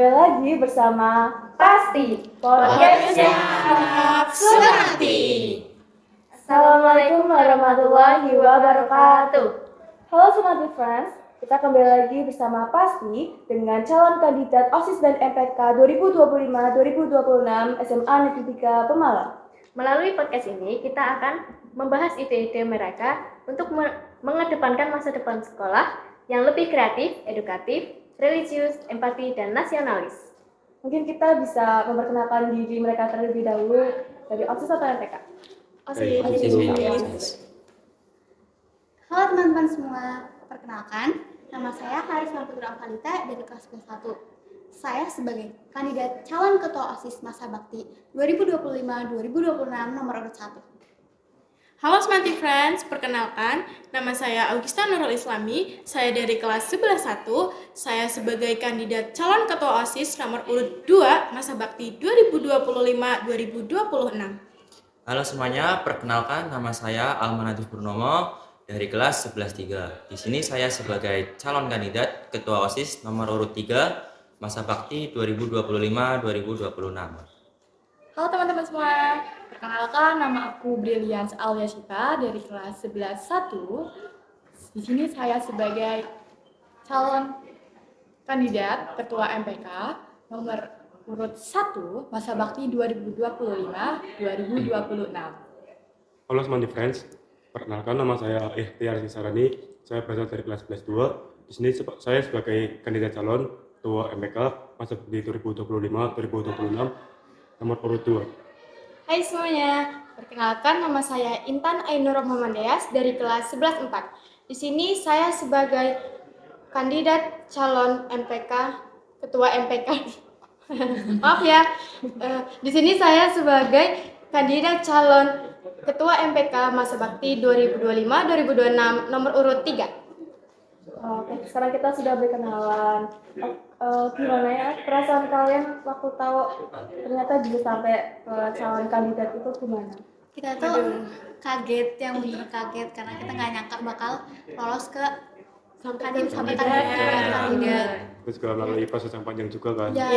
kembali lagi bersama Pasti Podcastnya Sumarti. Assalamualaikum warahmatullahi wabarakatuh. Halo Sumarti Friends, kita kembali lagi bersama Pasti dengan calon kandidat OSIS dan MPK 2025-2026 SMA Negeri 3 Pemalang. Melalui podcast ini, kita akan membahas ide-ide mereka untuk mengedepankan masa depan sekolah yang lebih kreatif, edukatif, religius, empati, dan nasionalis. Mungkin kita bisa memperkenalkan diri mereka terlebih dahulu dari OSIS atau MPK? OSIS. Halo teman-teman semua, perkenalkan, nama saya Harisma Putra Avalita dari kelas 1. Saya sebagai kandidat calon ketua OSIS Masa Bakti 2025-2026 nomor urut 1. Halo Smarty Friends, perkenalkan, nama saya Augusta Nurul Islami, saya dari kelas 11-1, saya sebagai kandidat calon ketua OSIS nomor urut 2 Masa Bakti 2025-2026. Halo semuanya, perkenalkan nama saya Almanatif Purnomo dari kelas 11-3. Di sini saya sebagai calon kandidat ketua OSIS nomor urut 3 Masa Bakti 2025-2026. Halo teman-teman semua, perkenalkan nama aku Brilians Alyasita dari kelas 11-1. Di sini saya sebagai calon kandidat ketua MPK nomor urut 1 Masa Bakti 2025-2026. Halo Smart Friends, perkenalkan nama saya Ikhtiar Sisarani, saya berasal dari kelas 11-2. Di sini saya sebagai kandidat calon ketua MPK Masa Bakti 2025-2026 nomor urut 2. Hai semuanya, perkenalkan nama saya Intan Ainur Muhammadiyas dari kelas 11-4. Di sini saya sebagai kandidat calon MPK, ketua MPK. Maaf ya. Di sini saya sebagai kandidat calon ketua MPK Masa Bakti 2025-2026 nomor urut 3. Oke, sekarang kita sudah berkenalan. Gimana ya perasaan kalian waktu tahu ternyata bisa sampai calon kandidat itu gimana? Kita tuh kaget, yang benar kaget karena kita nggak nyangka bakal lolos ke kandidat. Terus juga melalui proses yang panjang juga kan. Ya,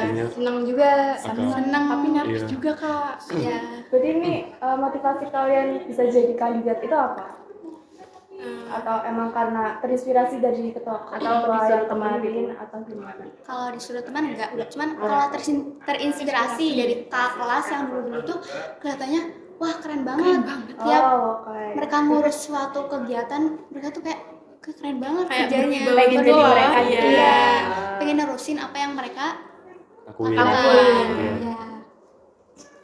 Artinya Senang juga. senang Tapi nervous Iya. juga kak. ya. Jadi ini motivasi kalian bisa jadi kandidat itu apa? Atau emang karena terinspirasi dari ketua yang kemarin atau gimana? Kalau disuruh teman enggak, cuman kalau terinspirasi dari kakak kelas yang dulu-dulu tuh kelihatannya wah keren banget. Tiap Oke. mereka ngurus suatu kegiatan, mereka tuh kayak keren banget Kayak kerjanya. berwibawa Pengen gitu jadi loh. mereka gitu Iya. ya. Pengen nerusin apa yang mereka lakuin. lakukan. Iya. Ya.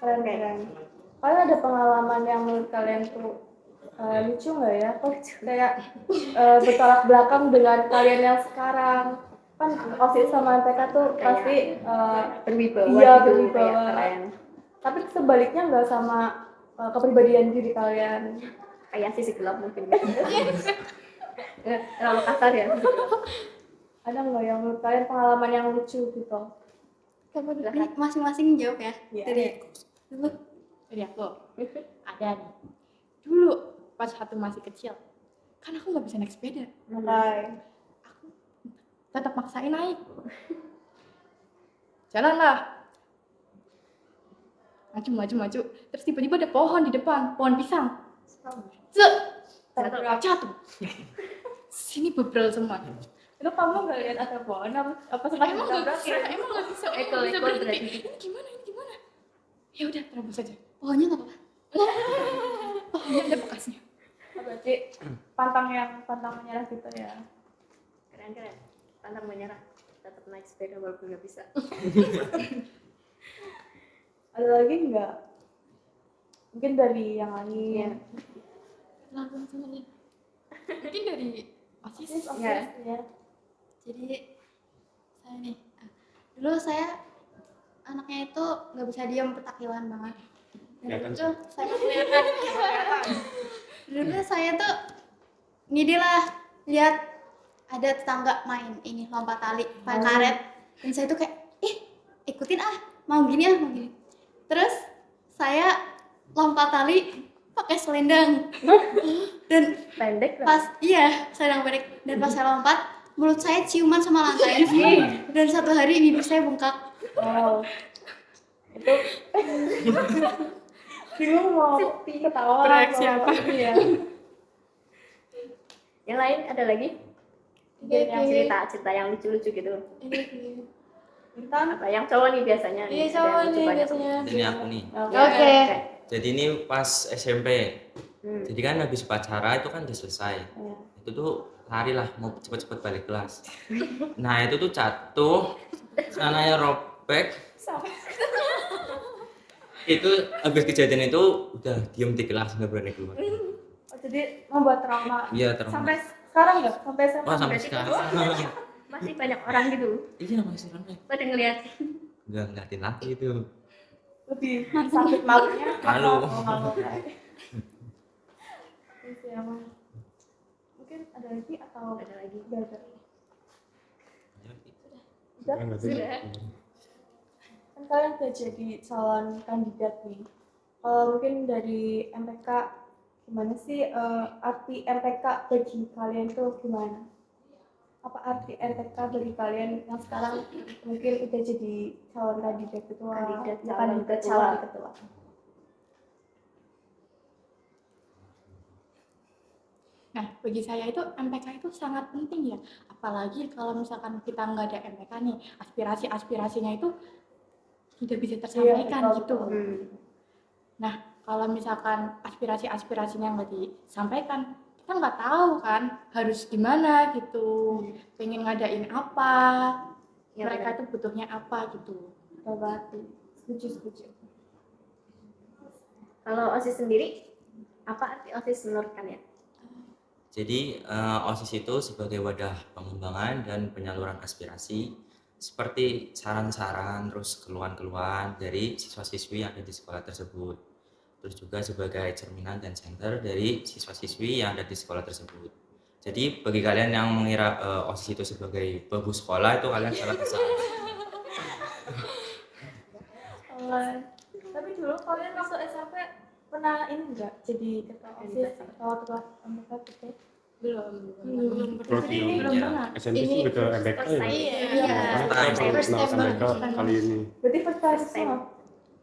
Keren. Kalian ada pengalaman yang menurut kalian tuh lucu nggak ya? Kok kayak bertolak belakang dengan kalian yang sekarang? Kan OSIS sama MPK tuh pasti Berwibawa iya gitu, berwibawa. kayak keren. Tapi sebaliknya nggak sama kepribadian diri kalian. Kayak sisi gelap mungkin. Terlalu kasar ya. Ada nggak yang menurut kalian pengalaman yang lucu gitu? Ini masing-masing jawab ya. Iya. Dari aku, ada nih. Dulu pas satu masih kecil, kan aku nggak bisa naik sepeda. Oke. Tetap maksain naik. Jalan lah. Maju. Terus tiba-tiba ada pohon di depan, pohon pisang. Jatuh. Sini bebrel semua. Itu kamu nggak lihat ada pohon apa sempat Emang nggak bisa, ditabrak ya? emang nggak bisa Ekor-ekor berhenti. berarti. Ini gimana? Ya udah terobos aja. Pohonnya nggak apa-apa. Pohonnya ada bekasnya. Berarti pantang menyerah gitu ya. Keren. Pantang menyerah. Tetap naik sepeda walaupun nggak bisa. Ada lagi nggak? Mungkin dari yang lain. Langsung semuanya. Mungkin dari OSIS. Ya. Jadi saya nih, dulu saya anaknya itu nggak bisa diam, petakilan banget. Dan itu saya dulu saya tuh ngide lah lihat ada tetangga main ini lompat tali pakai karet, dan saya tuh kayak ikutin mau gini. Terus saya lompat tali pakai selendang dan Pendek lah. pas selendang pendek, dan pas saya lompat mulut saya ciuman sama lantai. Dan satu hari bibir saya bengkak. Wow. Itu bingung mau ketawa Bereaksi atau apa? Iya. Yang lain ada lagi? Mungkin yang cerita yang lucu-lucu gitu. Intan. Apa yang cowok nih biasanya nih? Iya, ada yang sama lucu nih banyak. biasanya. Ini aku nih. Oke. Jadi ini pas SMP. Hmm. Jadi kan habis upacara itu kan udah selesai. Iya. Itu tuh lari lah mau cepet-cepet balik kelas. Nah itu tuh jatuh, celananya robek. Itu habis kejadian itu udah diem di kelas nggak berani keluar. Oh, jadi membuat trauma. Iya trauma. Sampai sekarang nggak? Sampai SMA. Wah sampai berarti sekarang. Masih banyak orang gitu Iya masih ramai. pada ngeliat. Nggak ngeliatin lagi itu. Lebih sakit malunya. Malu. Malu. Itu ya, Mas. Mungkin ada lagi atau Ada lagi. udah ada? Enggak sih. Kan kalian udah jadi calon kandidat nih. Kalau mungkin dari MPK gimana sih arti MPK bagi kalian tuh gimana? Apa arti MPK bagi kalian yang sekarang mungkin udah jadi calon kandidat ketua? Kandidat Ya, calon kandidat ketua. calon ketua. Nah, bagi saya itu MPK itu sangat penting ya. Apalagi kalau misalkan kita nggak ada MPK nih, aspirasi-aspirasinya itu tidak bisa tersampaikan betul, gitu. betul. Nah, kalau misalkan aspirasi-aspirasinya nggak disampaikan, kita nggak tahu kan harus gimana gitu. Pengen ngadain apa, Ya, mereka itu butuhnya apa gitu. Betul banget. Setuju. Kalau OSIS sendiri, apa arti OSIS menurut kalian? Jadi OSIS itu sebagai wadah pengembangan dan penyaluran aspirasi seperti saran-saran terus keluhan-keluhan dari siswa-siswi yang ada di sekolah tersebut. Terus juga sebagai cerminan dan center dari siswa-siswi yang ada di sekolah tersebut. Jadi bagi kalian yang mengira OSIS itu sebagai babu sekolah itu kalian salah besar. Tapi dulu kalian masuk SMP pernah ini enggak jadi ketua OSIS atau ketua MPK gitu? Belum. Kalau Jadi di belum pernah. SMP sih udah ke MBK ya. Iya. Makanya saya First kenal time MBK kali ini. Berarti first time semua.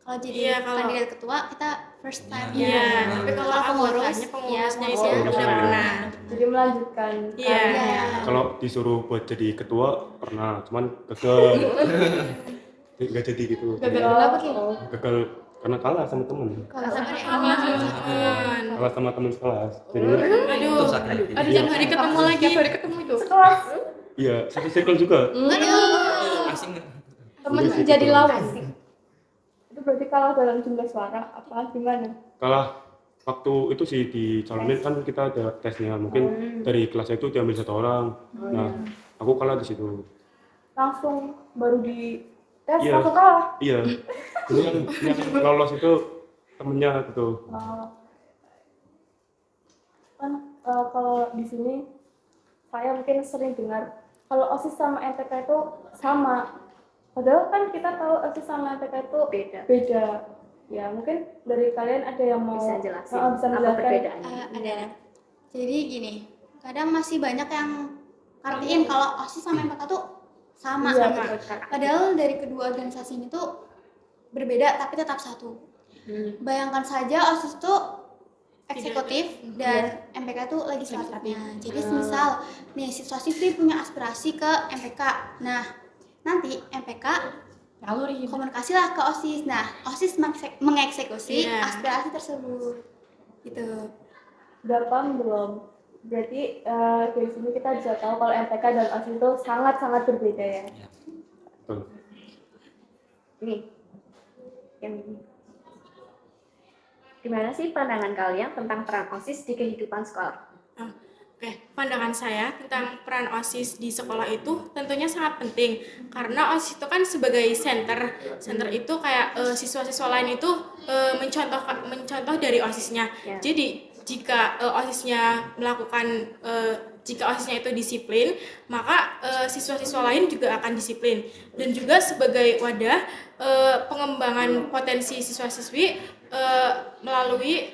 Kalau jadi Iya, kalau- kandidat ketua kita first time. Iya, tapi kalau pengurus, pengurusnya ya, itu pengurus. udah pernah. Jadi melanjutkan. Iya. Iya. Kalau disuruh buat jadi ketua pernah, cuman gagal. Nggak jadi gitu. Gagal kenapa Ki? Gagal karena kalah sama temen. Kalau sama Teman. Kalah sama temen sekelas. Jadi Itu Aduh. sakit. Ada Iya. yang hari ketemu lagi. Tiap hari ketemu itu. Sekelas iya satu circle juga. Asing nggak? Temen Iya sih, jadi betul. lawan. itu berarti kalah dalam jumlah suara apa gimana? Kalah waktu itu sih dicalonin kan kita ada tesnya. Mungkin dari kelas itu diambil satu orang. Nah, aku kalah di situ. Langsung baru di tes Iya. langsung kalah. Iya. Ini yang lolos itu temennya gitu. Kan kalau di sini saya mungkin sering dengar kalau OSIS sama MTK itu sama. Padahal kan kita tahu OSIS sama MTK itu beda. Ya mungkin dari kalian ada yang mau Bisa jelasin bisa apa menjelaskan. perbedaannya? ada. Jadi gini, kadang masih banyak yang ngertiin kalau OSIS sama MPK tuh sama. Iya, Sama. Padahal dari kedua organisasi ini tuh berbeda tapi tetap satu. Bayangkan saja OSIS tuh eksekutif dan MPK tuh legislatifnya. Jadi misal nih siswa-siswi punya aspirasi ke MPK. Nah, nanti MPK Nyalurin. komunikasilah ke OSIS. Nah, OSIS mengeksekusi Iya. aspirasi tersebut. Gitu. Udah paham belum? Berarti dari sini kita bisa tahu kalau MTK dan OSIS itu sangat-sangat berbeda ya. Betul. Ini yang ini. Gimana sih pandangan kalian tentang peran OSIS di kehidupan sekolah? Oke, pandangan saya tentang peran OSIS di sekolah itu tentunya sangat penting karena OSIS itu kan sebagai center itu kayak siswa-siswa lain itu mencontoh dari OSISnya. Ya. Jadi jika OSISnya melakukan jika OSISnya itu disiplin, maka siswa-siswa lain juga akan disiplin. Dan juga sebagai wadah pengembangan potensi siswa-siswi melalui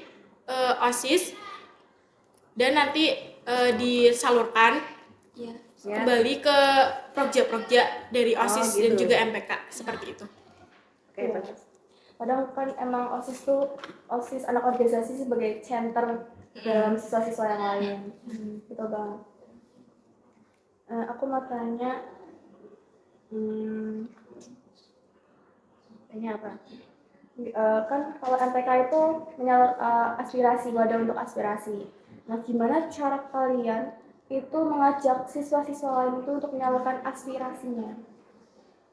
OSIS dan nanti disalurkan Iya. Ya. kembali ke proyek-proyek dari OSIS dan gitu. juga MPK seperti itu. Oke, bagus. Kadang kan emang OSIS anak organisasi sebagai center dalam siswa-siswa yang lain. Betul banget. Aku mau tanya, Ini apa? kan kalau MPK itu aspirasi, wadah untuk aspirasi. Nah, gimana cara kalian itu mengajak siswa-siswa lain itu untuk menyalurkan aspirasinya?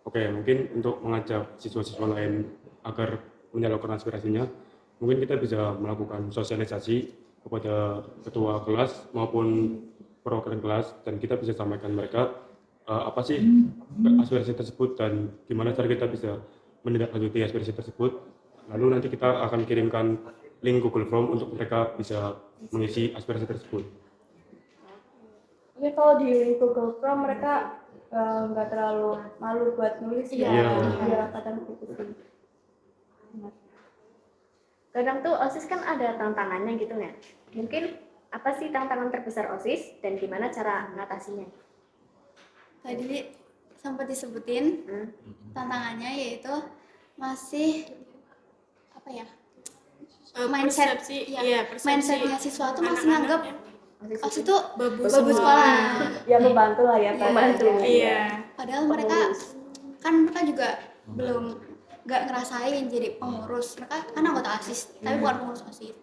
Oke, mungkin untuk mengajak siswa-siswa lain agar menyalurkan aspirasinya, mungkin kita bisa melakukan sosialisasi kepada ketua kelas maupun perwakilan kelas, dan kita bisa sampaikan mereka apa sih aspirasi tersebut dan gimana cara kita bisa menindaklanjuti aspirasi tersebut. Lalu nanti kita akan kirimkan link Google Form untuk mereka bisa mengisi aspirasi tersebut. Mungkin kalau di Google Form mereka nggak terlalu malu buat nulis ya. Iya, kadang gitu sih. Kadang tuh OSIS kan ada tantangannya gitu ya. Mungkin apa sih tantangan terbesar OSIS dan gimana cara mengatasinya? Tadi sempat disebutin tantangannya yaitu masih apa ya, mindset, Persepsi, ya, iya, persepsi mindsetnya siswa tuh masih anak-anak nganggap ya. OSIS itu Babu babu semua. sekolah. Ya membantu lah ya. Membantu. Iya. Padahal mereka juga belum nggak ngerasain jadi pengurus. Mereka kan anggota OSIS, tapi bukan pengurus OSIS.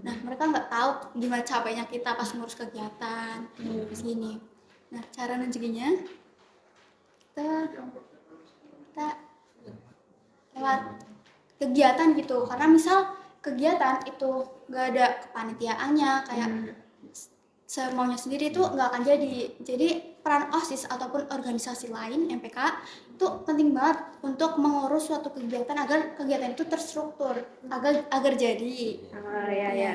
Nah, mereka nggak tahu gimana capeknya kita pas ngurus kegiatan segini. Nah, cara nenceginya kita lewat kegiatan gitu. Karena misal kegiatan itu nggak ada kepanitiaannya, kayak semaunya sendiri itu nggak akan jadi. Jadi peran OSIS ataupun organisasi lain MPK itu penting banget untuk mengurus suatu kegiatan agar kegiatan itu terstruktur, agar jadi. Oh, ya.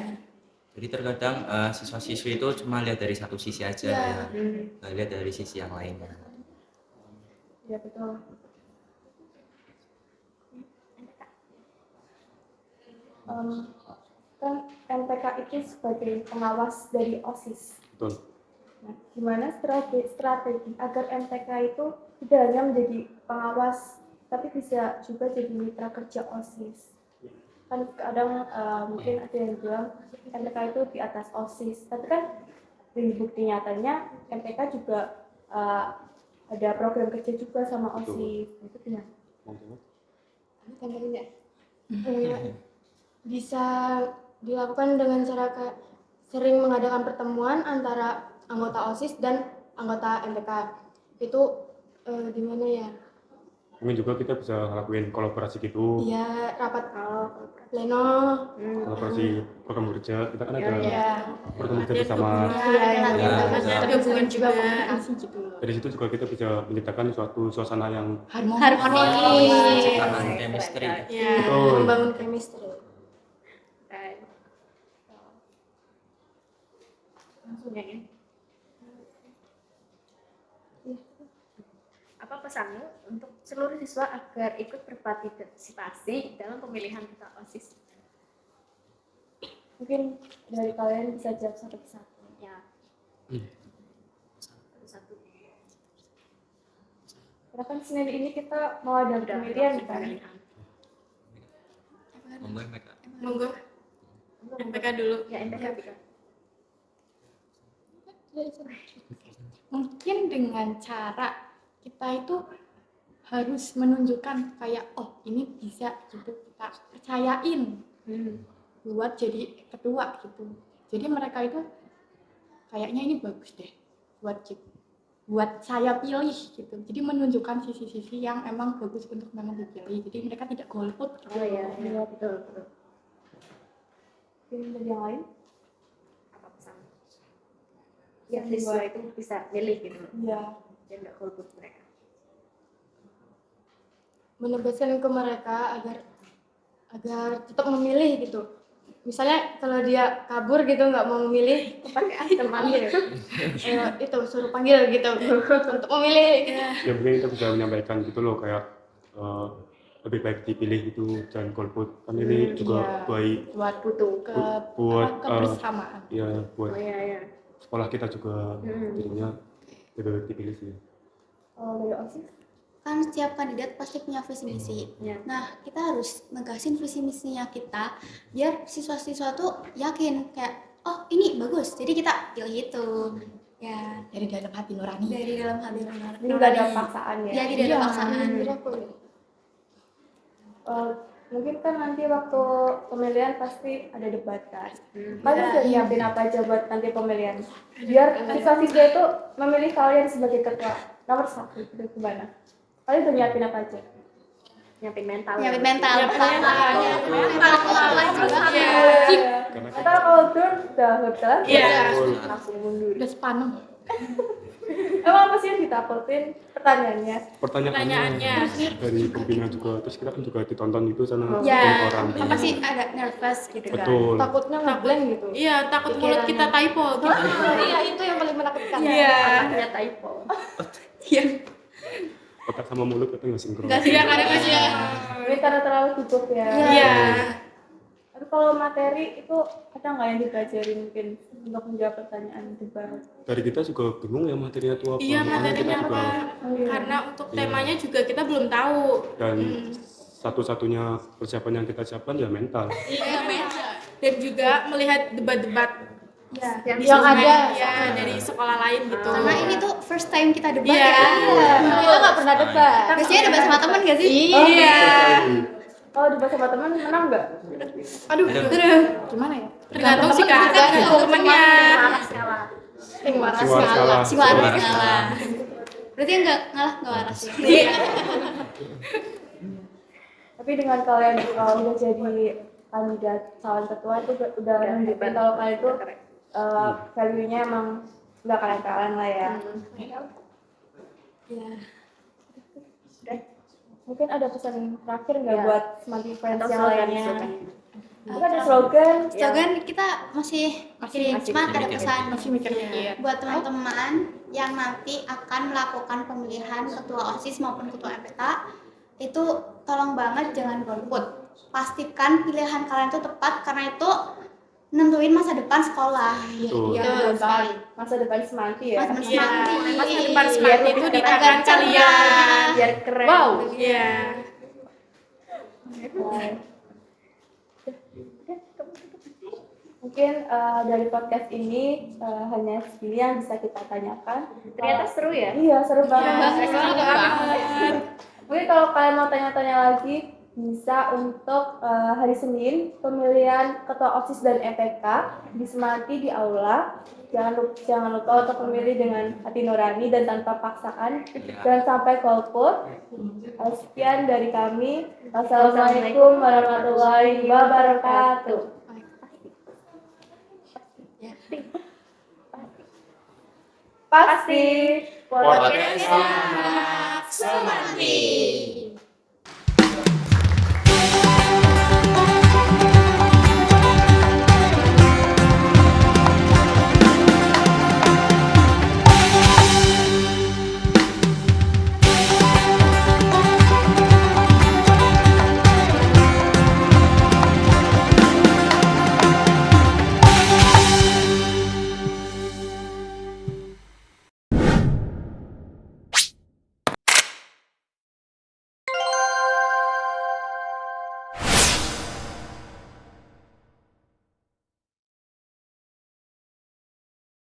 Jadi terkadang siswa-siswi itu cuma lihat dari satu sisi aja Iya. ya, nggak lihat dari sisi yang lainnya. Ya betul. Kan MPK itu sebagai pengawas dari OSIS. Betul. Nah, gimana strategi agar MPK itu tidak hanya menjadi pengawas, tapi bisa juga jadi mitra kerja OSIS? Kan kadang mungkin ada yang bilang MPK itu di atas OSIS, tapi kan dari bukti nyatanya MPK juga ada program kerja juga sama OSIS. Itu gimana? Tambahin ya. Bisa dilakukan dengan cara kayak sering mengadakan pertemuan antara anggota OSIS dan anggota MPK. Itu di mana ya? Mungkin juga kita bisa lakuin kolaborasi gitu, Iya, rapat pleno. kolaborasi program kerja. Kita kan ada Iya. program kerja bersama. Ada gabungan juga. Gitu. Dari situ juga kita bisa menciptakan suatu suasana yang Harmonis. Ciptakan chemistry. Ya. betul. Membangun chemistry. Langsung ya. Apa pesanmu untuk seluruh siswa agar ikut berpartisipasi dalam pemilihan ketua OSIS? Mungkin dari kalian bisa jawab satu persatu. Ya. Satu. Karena kan Senin ini kita mau ada pemilihan kan. Monggo MPK. Monggo. MPK dulu. Ya, MPK bisa. Mungkin dengan cara kita itu harus menunjukkan kayak oh ini bisa gitu, kita percayain buat jadi ketua gitu. Jadi mereka itu kayaknya ini bagus deh buat saya pilih gitu. Jadi menunjukkan sisi-sisi yang emang bagus untuk memang dipilih. Jadi mereka tidak golput. Oh iya, betul. Mungkin dari yang lain? Apa pesan? Ya, siswa itu bisa milih gitu. Iya. Dan nggak golput mereka. Menegaskan ke mereka agar tetap memilih gitu. Misalnya kalau dia kabur gitu nggak mau memilih, pakai asal panggil. Itu suruh panggil gitu untuk memilih gitu. Ya mungkin kita bisa menyampaikan gitu loh, kayak lebih baik dipilih itu jangan golput. Kan ini juga baik buat buat kebersamaan. ya buat Oh iya. sekolah kita juga jadinya lebih baik dipilih sih. Kalau dari OSIS? Kan setiap kandidat pasti punya visi misi. Nah, kita harus negasin visi misinya kita biar siswa-siswa tuh yakin kayak oh ini bagus. Jadi kita pilih itu. Ya, Dari dalam hati nurani. dari dalam hati Jadi nggak ada paksaan ya? Ya, tidak ada paksaan. Mungkin kan nanti waktu pemilihan pasti ada debat kan. Kalian udah nyiapin apa aja buat nanti pemilihan? Biar siswa-siswa itu memilih kalian sebagai ketua nomor 1 itu gimana? Kalian udah nyiapin apa aja? Nyiapin mental. Nyiapin mental. Ntar kalau turun udah nggak bisa lagi. Iya. Langsung mundur. Udah sepanem. Emang apa sih yang ditakutin pertanyaannya? Pertanyaannya. Dari pembina juga, terus kita kan juga ditonton gitu sama Ya, orang. apa sih ada nervous gitu kan. Betul. Takutnya ngeblank gitu. Iya, takut mulut kita typo gitu. Iya, itu yang paling menakutkan. Iya. Anaknya typo. Otak sama mulut itu nggak sinkron. Iya, kadang masih. Ini karena terlalu sibuk ya. Iya. Tapi kalau materi itu ada nggak yang dipelajari mungkin untuk menjawab pertanyaan debat? Dari kita juga bingung ya materinya itu apa. Iya, Makanya materinya kita juga apa? Karena untuk temanya juga kita belum tahu. dan satu-satunya persiapan yang kita siapkan ya mental. Iya, dan juga melihat debat-debat Yang yang ada ya dari sekolah lain gitu. Karena ini tuh first time kita debat Iya. ya. Kita nggak pernah debat. Biasanya debat sama teman gak sih? Iya. Kalau debat sama teman menang nggak? Aduh, Gimana ya? tergantung sih Kak, tergantung temennya. salah. Sing waras Si waras ngalah. ngalah. Si waras ngalah. Berarti enggak ngalah enggak waras ya. Iya. Tapi dengan kalian kalau udah jadi kandidat calon ketua itu udah menunjukkan kalau kalian itu value-nya emang nggak kalian-kalian lah ya. Mungkin ada pesan terakhir nggak Ya. buat Smarty Friends Atau yang slogan, lainnya? slogan. Kita ada slogan. Slogan kita masih mikirin, cuma ada pesan Masih mikir-mikir. buat teman-teman yang nanti akan melakukan pemilihan ketua OSIS maupun ketua MPK itu tolong banget jangan golput. Pastikan pilihan kalian itu tepat karena itu nentuin masa depan sekolah. Betul. Iya, Betul betul sekali. banget. Masa depan Smarty ya. Masa Iya. depan Masa semangat. depan semangat itu di tangan Agar kalian. cerdas. Biar keren. Wow. Iya. Mungkin dari podcast ini hanya segini yang bisa kita tanyakan. Ternyata seru ya. Iya, seru banget. Seru banget. Mungkin kalau kalian mau tanya-tanya lagi, bisa untuk hari Senin pemilihan ketua OSIS dan MPK disemati di aula. Jangan lupa untuk memilih dengan hati nurani dan tanpa paksaan. Jangan sampai golput. Sekian dari kami. Wassalamualaikum warahmatullahi wabarakatuh. Pasti. Podcast Semangat.